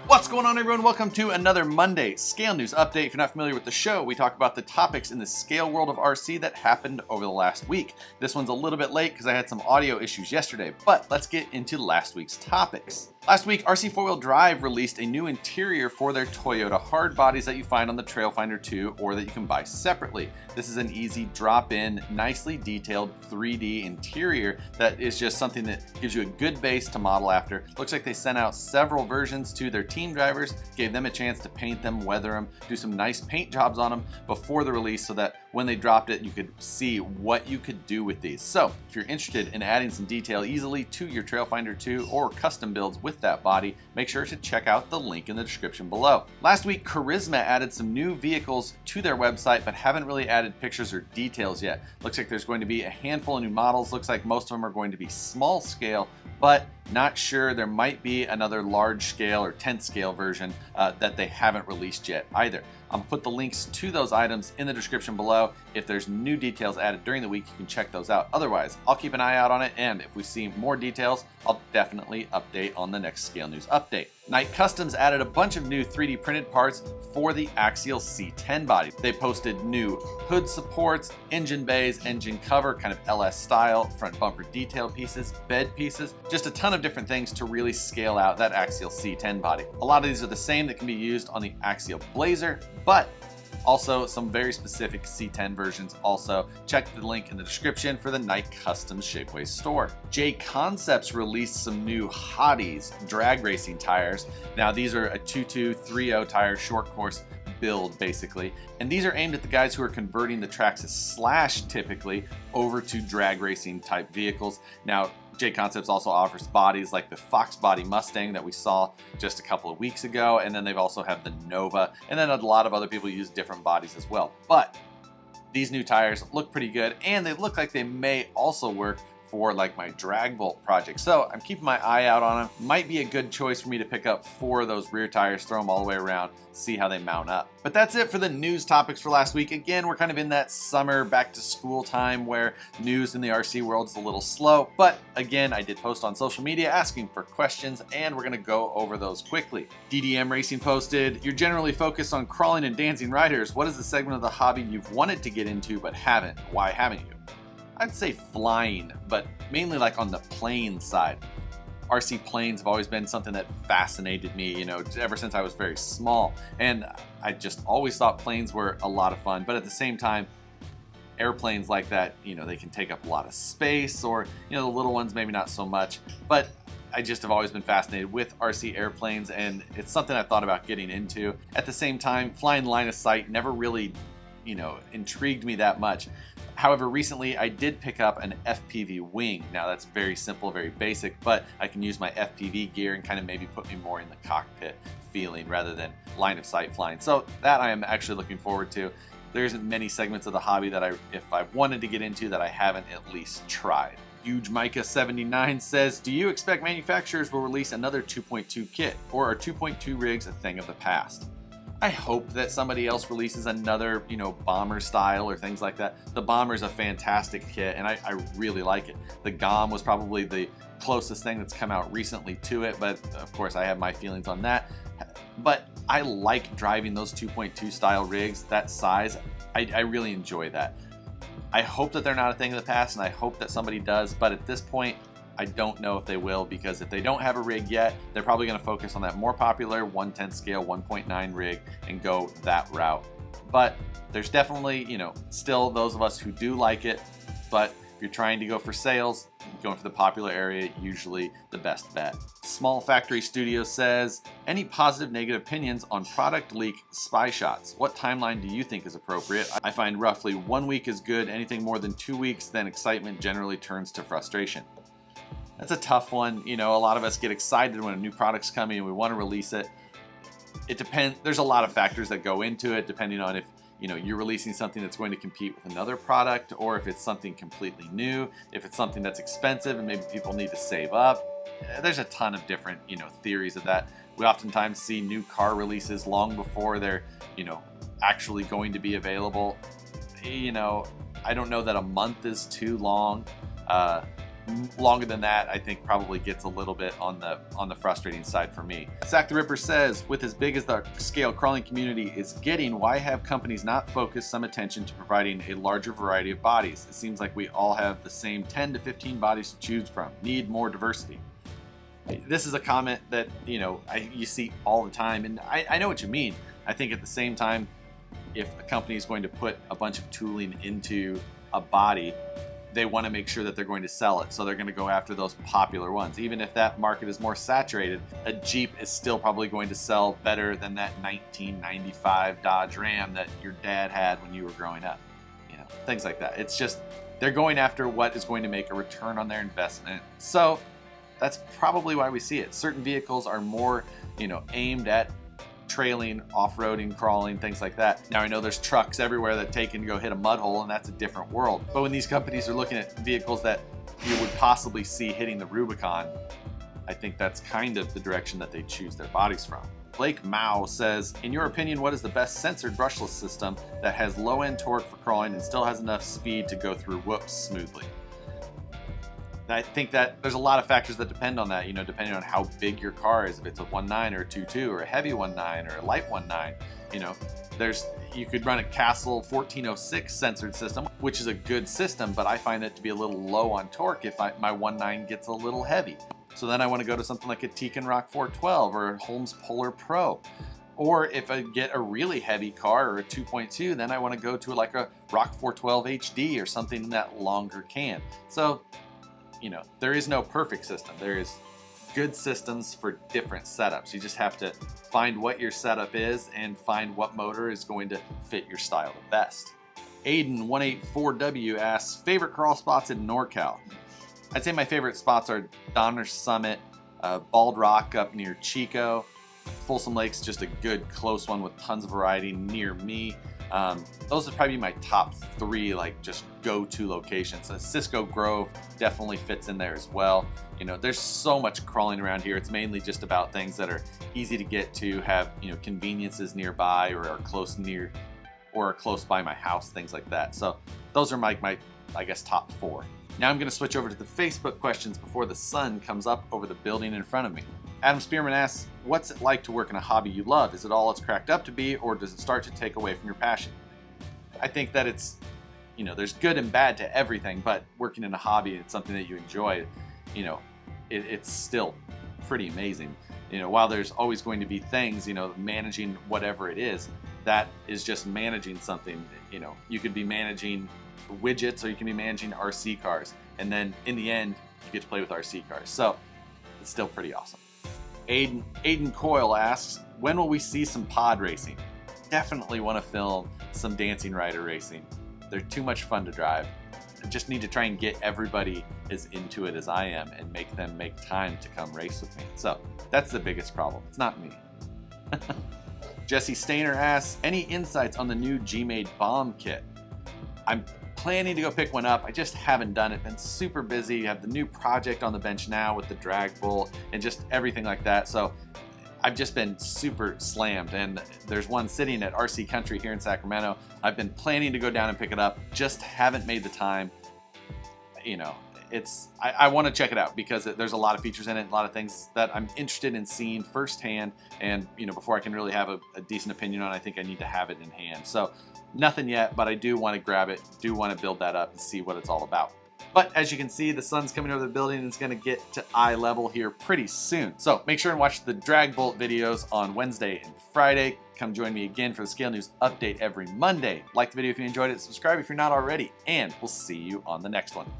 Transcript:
What's going on, everyone? Welcome to another Monday Scale News Update. If you're not familiar with the show, we talk about the topics in the scale world of RC that happened over the last week. This one's a little bit late because I had some audio issues yesterday, but let's get into last week's topics. Last week, RC4WD Drive released a new interior for their Toyota hard bodies that you find on the Trailfinder 2 or that you can buy separately. This is an easy drop-in, nicely detailed 3D interior that is just something that gives you a good base to model after. Looks like they sent out several versions to their team drivers, gave them a chance to paint them, weather them, do some nice paint jobs on them before the release so that when they dropped it, you could see what you could do with these. So if you're interested in adding some detail easily to your Trailfinder 2 or custom builds with that body, make sure to check out the link in the description below. Last week, Carisma added some new vehicles to their website, but haven't really added pictures or details yet. Looks like there's going to be a handful of new models. Looks like most of them are going to be small scale, but not sure. There might be another large scale or 10th scale version that they haven't released yet either. I'll put the links to those items in the description below. If there's new details added during the week, you can check those out. Otherwise, I'll keep an eye out on it, and if we see more details, I'll definitely update on the next Scale News update. Knight Customs added a bunch of new 3D printed parts for the Axial C10 body. They posted new hood supports, engine bays, engine cover, kind of LS style, front bumper detail pieces, bed pieces, just a ton of different things to really scale out that Axial C10 body. A lot of these are the same that can be used on the Axial Blazer, but also some very specific C10 versions also. Check the link in the description for the Knight Customs Shapeways store. JConcepts released some new hotties drag racing tires. Now these are a 2230 tire short course build basically, and these are aimed at the guys who are converting the Traxxas Slash typically over to drag racing type vehicles. Now JConcepts also offers bodies like the Fox Body Mustang that we saw just a couple of weeks ago, and then they've also have the Nova, and then a lot of other people use different bodies as well. But these new tires look pretty good, and they look like they may also work for like my drag bolt project. So I'm keeping my eye out on them. Might be a good choice for me to pick up 4 of those rear tires, throw them all the way around, see how they mount up. But that's it for the news topics for last week. Again, we're kind of in that summer back to school time where news in the RC world is a little slow. But again, I did post on social media asking for questions, and we're gonna go over those quickly. DDM Racing posted, "You're generally focused on crawling and dancing riders. What is the segment of the hobby you've wanted to get into but haven't? Why haven't you?" I'd say flying, but mainly like on the plane side. RC planes have always been something that fascinated me, you know, ever since I was very small. And I just always thought planes were a lot of fun, but at the same time, airplanes like that, you know, they can take up a lot of space, or, you know, the little ones maybe not so much. But I just have always been fascinated with RC airplanes, and it's something I thought about getting into. At the same time, flying line of sight never really, you know, intrigued me that much. However, recently I did pick up an FPV wing. Now that's very simple, very basic, but I can use my FPV gear and kind of maybe put me more in the cockpit feeling rather than line of sight flying. So that I am actually looking forward to. There isn't many segments of the hobby that if I wanted to get into, that I haven't at least tried. Huge Micah 79 says, "Do you expect manufacturers will release another 2.2 kit, or are 2.2 rigs a thing of the past?" I hope that somebody else releases another, you know, bomber style or things like that. The bomber is a fantastic kit, and I really like it. The GOM was probably the closest thing that's come out recently to it, but of course I have my feelings on that. But I like driving those 2.2 style rigs, that size. I really enjoy that. I hope that they're not a thing of the past, and I hope that somebody does, but at this point, I don't know if they will, because if they don't have a rig yet, they're probably going to focus on that more popular 1/10 scale 1.9 rig and go that route. But there's definitely, you know, still those of us who do like it, but if you're trying to go for sales, going for the popular area, usually the best bet. Small Factory Studio says, "Any positive, negative opinions on product leak spy shots? What timeline do you think is appropriate? I find roughly 1 week is good. Anything more than 2 weeks, then excitement generally turns to frustration." That's a tough one. You know, a lot of us get excited when a new product's coming and we want to release it. It depends. There's a lot of factors that go into it, depending on if, you know, you're releasing something that's going to compete with another product, or if it's something completely new, if it's something that's expensive and maybe people need to save up. There's a ton of different, you know, theories of that. We oftentimes see new car releases long before they're, you know, actually going to be available. you know, I don't know that a month is too long. Longer than that, I think probably gets a little bit on the frustrating side for me. Sack the Ripper says, with as big as the scale crawling community is getting, why have companies not focused some attention to providing a larger variety of bodies? It seems like we all have the same 10 to 15 bodies to choose from. Need more diversity. This is a comment that, you know, you see all the time, and I know what you mean. I think at the same time, if a company is going to put a bunch of tooling into a body, they want to make sure that they're going to sell it, so they're going to go after those popular ones. Even if that market is more saturated, a Jeep is still probably going to sell better than that 1995 Dodge Ram that your dad had when you were growing up. You know, things like that. It's just, they're going after what is going to make a return on their investment. So that's probably why we see it. Certain vehicles are more, you know, aimed at trailing, off-roading, crawling, things like that. Now I know there's trucks everywhere that take and go hit a mud hole, and that's a different world. But when these companies are looking at vehicles that you would possibly see hitting the Rubicon, I think that's kind of the direction that they choose their bodies from. Blake Mao says, in your opinion, what is the best censored brushless system that has low-end torque for crawling and still has enough speed to go through whoops smoothly? I think that there's a lot of factors that depend on that, you know, depending on how big your car is, if it's a 1.9 or a 2.2 or a heavy 1.9 or a light 1.9, you know, you could run a Castle 1406 censored system, which is a good system, but I find it to be a little low on torque if my 1.9 gets a little heavy. So then I want to go to something like a Tekin Rock 412 or a Holmes Polar Pro. Or if I get a really heavy car or a 2.2, then I want to go to like a Rock 412 HD or something in that longer can. So, you know, there is no perfect system. There is good systems for different setups. You just have to find what your setup is and find what motor is going to fit your style the best. Aiden184W asks, favorite crawl spots in NorCal? I'd say my favorite spots are Donner Summit, Bald Rock up near Chico. Folsom Lake's just a good close one with tons of variety near me. Those would probably be my top three, like just go-to locations. Cisco Grove definitely fits in there as well. You know, there's so much crawling around here. It's mainly just about things that are easy to get to, have, you know, conveniences nearby or are close by my house, things like that. So those are my I guess top four. Now I'm going to switch over to the Facebook questions before the sun comes up over the building in front of me. Adam Spearman asks, what's it like to work in a hobby you love? Is it all it's cracked up to be, or does it start to take away from your passion? I think that it's, you know, there's good and bad to everything, but working in a hobby and it's something that you enjoy, you know, it's still pretty amazing. You know, while there's always going to be things, you know, managing whatever it is, that is just managing something. You know, you could be managing widgets or you can be managing RC cars, and then in the end you get to play with RC cars. So it's still pretty awesome. Aiden Coyle asks, when will we see some pod racing? Definitely want to film some Dancing Rider racing. They're too much fun to drive. I just need to try and get everybody as into it as I am and make them make time to come race with me. So that's the biggest problem. It's not me. Jesse Stainer asks, any insights on the new G-Made bomb kit? I'm planning to go pick one up. I just haven't done it. Been super busy. I have the new project on the bench now with the drag bolt and just everything like that. So I've just been super slammed, and there's one sitting at RC Country here in Sacramento. I've been planning to go down and pick it up, just haven't made the time. You know, I want to check it out because there's a lot of features in it, a lot of things that I'm interested in seeing firsthand, and you know, before I can really have a decent opinion on it, I think I need to have it in hand. So nothing yet, but I do want to grab it, do want to build that up and see what it's all about. But as you can see, the sun's coming over the building and it's going to get to eye level here pretty soon. So make sure and watch the drag bolt videos on Wednesday and Friday. Come join me again for the Scale News update every Monday. Like the video if you enjoyed it, subscribe if you're not already, and we'll see you on the next one.